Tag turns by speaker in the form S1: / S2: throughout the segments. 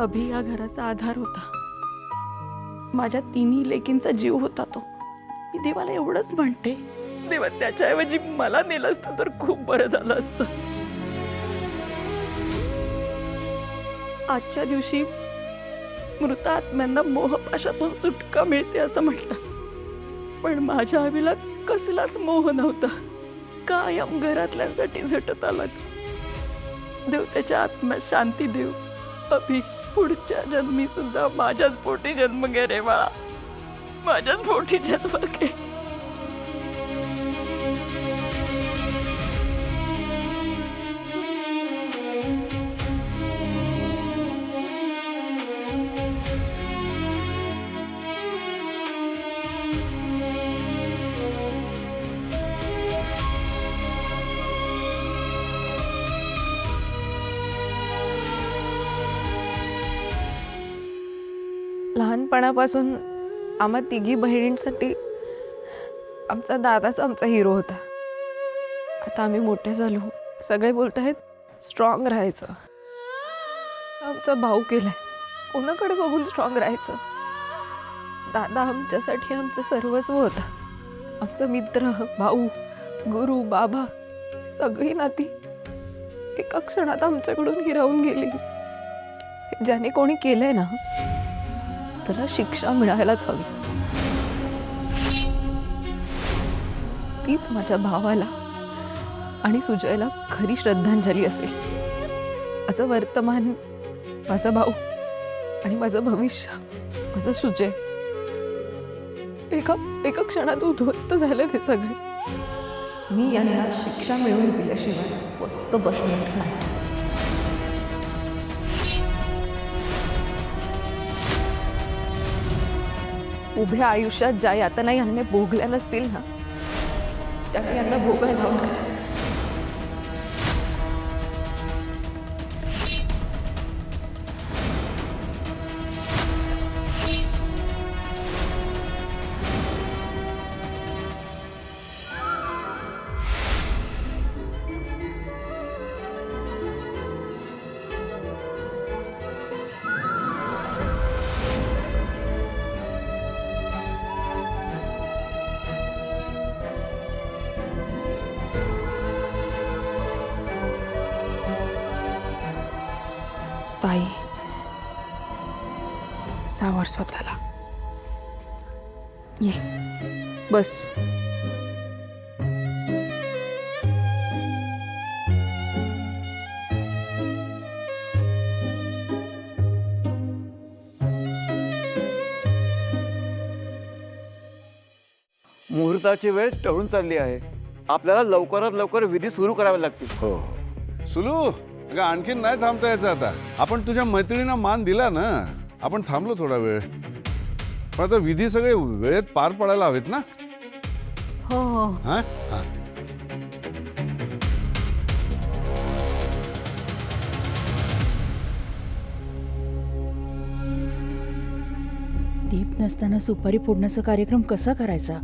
S1: अभि या घराचा आधार होता. माझ्या तिन्ही लेकींचा जीव होता तो. मी देवाला एवढंच म्हणते, देवा त्याच्याऐवजी मला नेलं असतं तर खूप बरं झालं असतं. आजच्या दिवशी मृत आत्म्यांना मोहपाशातून सुटका मिळते असं म्हटलं, पण माझ्या अभिला कसलाच मोह नव्हता. कायम घरातल्यांसाठी झटत आला. देव त्याच्या आत्म्यात शांती देव. अभि पुढच्या जन्मी सुद्धा माझ्याच पोटी जन्म घे रे बाळा, माझ्याच पोटी जन्म घे.
S2: लहानपणापासून आम्हा तिघी बहिणींसाठी आमचा दादाच आमचा हिरो होता. आता आम्ही मोठे झालो, सगळे बोलत आहेत स्ट्रॉंग राहायचं. आमचा भाऊ केलाय, कोणाकडे बघून स्ट्रॉंग राहायचं. दादा आमच्यासाठी आमचं सर्वस्व होता. आमचा मित्र, भाऊ, गुरु, बाबा, सगळी नाती एका क्षणात आमच्याकडून हिरावून गेली. ज्याने कोणी केलंय ना त्याला शिक्षा मिळायलाच हवी. तीच माझ्या भावाला आणि सुजयला खरी श्रद्धांजली असेल. माझं वर्तमान, माझा भाऊ आणि माझं भविष्य, माझं सुजय एका क्षणात उद्ध्वस्त झाले ते सगळे. मी यांना शिक्षा मिळवून दिल्याशिवाय स्वस्त बसणार नाही. उभ्या आयुष्यात ज्या यातना यांनी भोगल्या नसतील ना, त्या मी यांना भोगायला लावणार.
S1: ताई, सावर स्वतःला. ये बस.
S3: मुहूर्ताची वेळ टळून चालली आहे. आपल्याला लवकरात लवकर विधी सुरू करावे लागतील.
S4: हो सुलू, अगं आणखीन नाही थांबता यायचं आता. आपण तुझ्या मैत्रिणींना मान दिला ना, आपण थांबलो थोडा वेळ, पण आता विधी सगळे वेळेत पार पडायला हवेत ना.
S2: हो हो.
S4: हा हा.
S5: दीप नसताना सुपारी फोडण्याचा कार्यक्रम कसा करायचा?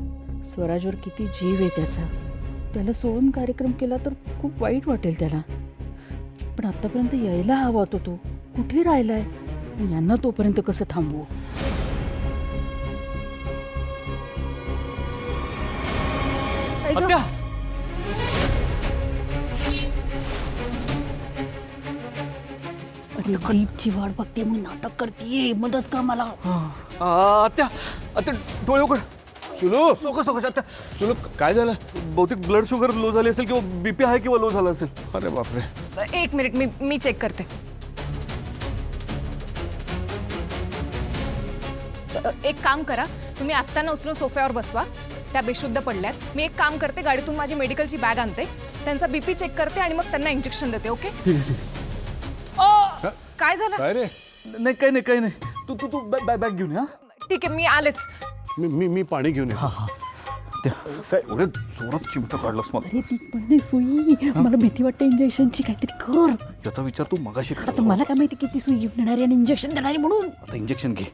S5: स्वराजवर किती जीव आहे त्याचा. त्याला सोडून कार्यक्रम केला तर खूप वाईट वाटेल त्याला. पण आतापर्यंत यायला हवा होता तो, कुठे राहिलाय? यांना तोपर्यंत कसं थांबवू?
S2: आत्या,
S5: अरे दीपची वाट बघते, मग नाटक करते. मदत कर मला.
S3: आत्या आत्या डोळे उघड.
S4: सुलू,
S3: सोका सोका आत्या.
S4: सुलू काय झालं?
S3: बहुतेक ब्लड शुगर लो झाली असेल किंवा बीपी हाय किंवा लो झाला असेल.
S4: अरे बापरे.
S2: एक मिनिट, मी चेक करते. एक काम करा, तुम्ही आत्ता ना उचलून सोफ्यावर बसवा. त्या बेशुद्ध पडल्यात. मी एक काम करते, गाडीतून माझी मेडिकलची बॅग आणते, त्यांचा बीपी चेक करते आणि मग त्यांना इंजेक्शन देते. ओके? काय झालं?
S4: काय रे?
S3: नाही काही नाही. तू तू तू बॅग घेऊन या.
S2: ठीक आहे, मी आलेच.
S4: मी पाणी घेऊन येतो.
S3: काय एवढे जोरात चिमटा काढलास मग?
S5: अरे ती पण नाही सुई, मला भीती वाटते इंजेक्शनची. काहीतरी कर.
S3: त्याचा विचार तू मगाशी कर.
S5: आता मला काय माहिती किती सुई घेऊन येणारी आणि इंजेक्शन देणारी म्हणून.
S3: आता इंजेक्शन घे.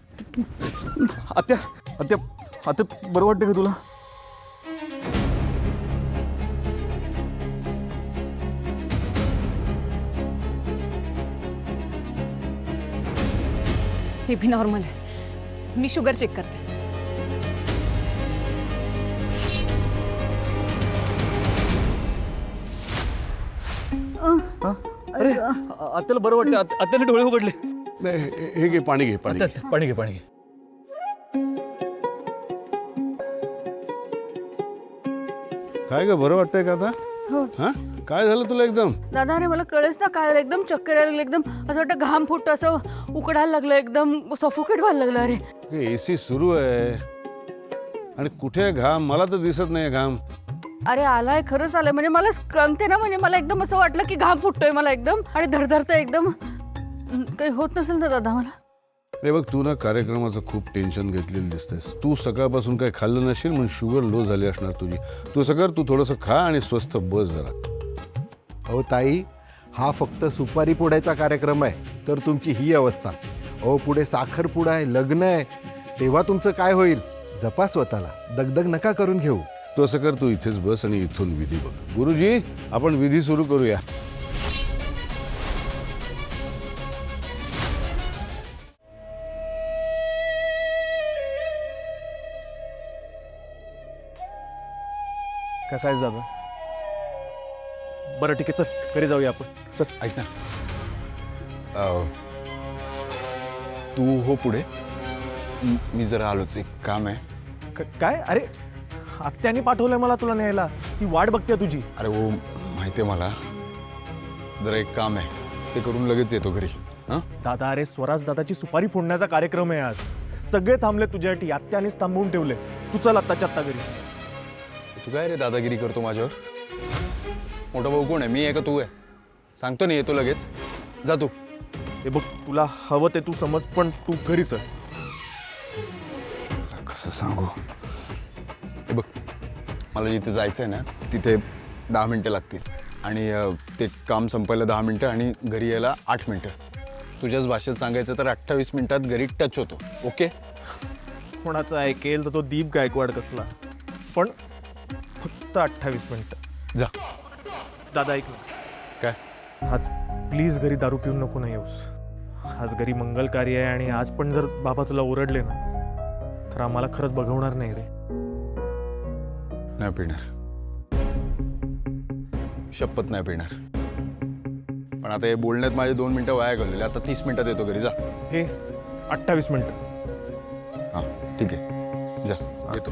S3: आत्या आत्या आत्या बरं वाटतं का तुला?
S2: हे बी नॉर्मल आहे. मी शुगर चेक करते.
S3: अरे आत्याला बरं वाटतं, आत्याने डोळे उघडले.
S4: नाही हे घे पाणी घे पाणी घे.
S3: आत्या, पाणी घे, पाणी घे.
S4: काय ग बरं वाटतंय का आता? हा काय झालं तुला एकदम?
S5: दादा अरे मला कळेच ना काय झालं, एकदम चक्कर यायला लागली, एकदम असं वाटतं घाम फुटतं, असं उकडायला लागलं, एकदम सफोकेट व्हायला लागलं. अरे
S4: एसी सुरू आहे आणि कुठे आहे घाम? मला तर दिसत नाही घाम.
S5: अरे आलाय, खरंच आलाय, म्हणजे मला कळते ना, म्हणजे मला एकदम असं वाटलं की घाम फुटतोय मला एकदम आणि धडधडतंय एकदम. काही होत नसेल ना दादा मला?
S4: रे बघ तू ना कार्यक्रमाचं खूप टेन्शन घेतलेलं दिसतेस. तू सकाळपासून काही खाल्लं नसेल म्हणून शुगर लो झाली असणार तुझी. तू असं कर, तू थोडंसं खा आणि स्वस्थ बस जरा.
S6: अहो ताई, हा फक्त सुपारी पुड्याचा कार्यक्रम आहे तर तुमची ही अवस्था. अहो पुढे साखरपुडा आहे, लग्न आहे, तेव्हा तुमचं काय होईल? जपा स्वतःला, दगदग नका करून घेऊ.
S4: तू असं कर, तू इथेच बस आणि इथून विधी बघ. गुरुजी आपण विधी सुरू करूया.
S7: कसा आहेस दादा? बरं ठीक आहे, चल घरी जाऊया आपण. चल.
S8: ऐक ना, तू हो पुढे, मी जरा आलोच, एक काम आहे.
S7: काय? अरे आत्याने पाठवलंय मला तुला न्यायला, ती वाट बघते तुझी.
S8: अरे हो माहिती आहे मला, जरा एक काम आहे ते करून लगेच येतो घरी. हां
S7: दादा, अरे स्वराज दादाची सुपारी फोडण्याचा कार्यक्रम आहे आज. सगळे थांबले तुझ्यासाठी, आत्यानेच थांबवून ठेवले. तू चल आत्ताच्या आत्ता घरी.
S8: तू काय रे दादागिरी करतो माझ्यावर? मोठा भाऊ कोण आहे, मी आहे का तू आहे? सांगतो नाही, येतो लगेच, जा तू.
S7: हे बघ, तुला हवं ते तू समज, पण तू घरी चल.
S8: कसं सांगू? हे बघ, मला जिथे जायचं आहे ना तिथे 10 मिनटं लागतील आणि ते काम संपायला 10 मिनटं आणि घरी यायला 8 मिनटं. तुझ्याच भाषेत सांगायचं तर 28 मिनिटात घरी टच होतो. ओके?
S7: कोणाचं ऐकेल तर तो दीप गायकवाड कसला, पण फक्त 28 मिनिटं.
S8: जा.
S7: दादा ऐक ना,
S8: काय?
S7: आज प्लीज घरी दारू पिऊन नको ना येऊस. आज घरी मंगल कार्य आहे आणि आज पण जर बाबा तुला ओरडले ना तर आम्हाला खरंच बघवणार नाही रे.
S8: नाही पिणार, शपथ नाही पिणार. पण आता हे बोलण्यात माझे 2 मिनटं वाया घालवले. आता 30 मिनिटात येतो घरी. जा.
S7: हे 28 मिनिटं.
S8: हां ठीक आहे, जा येतो.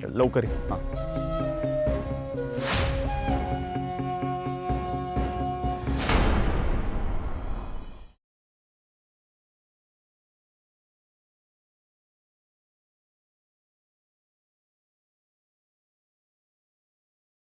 S7: लवकर ये.
S8: हां.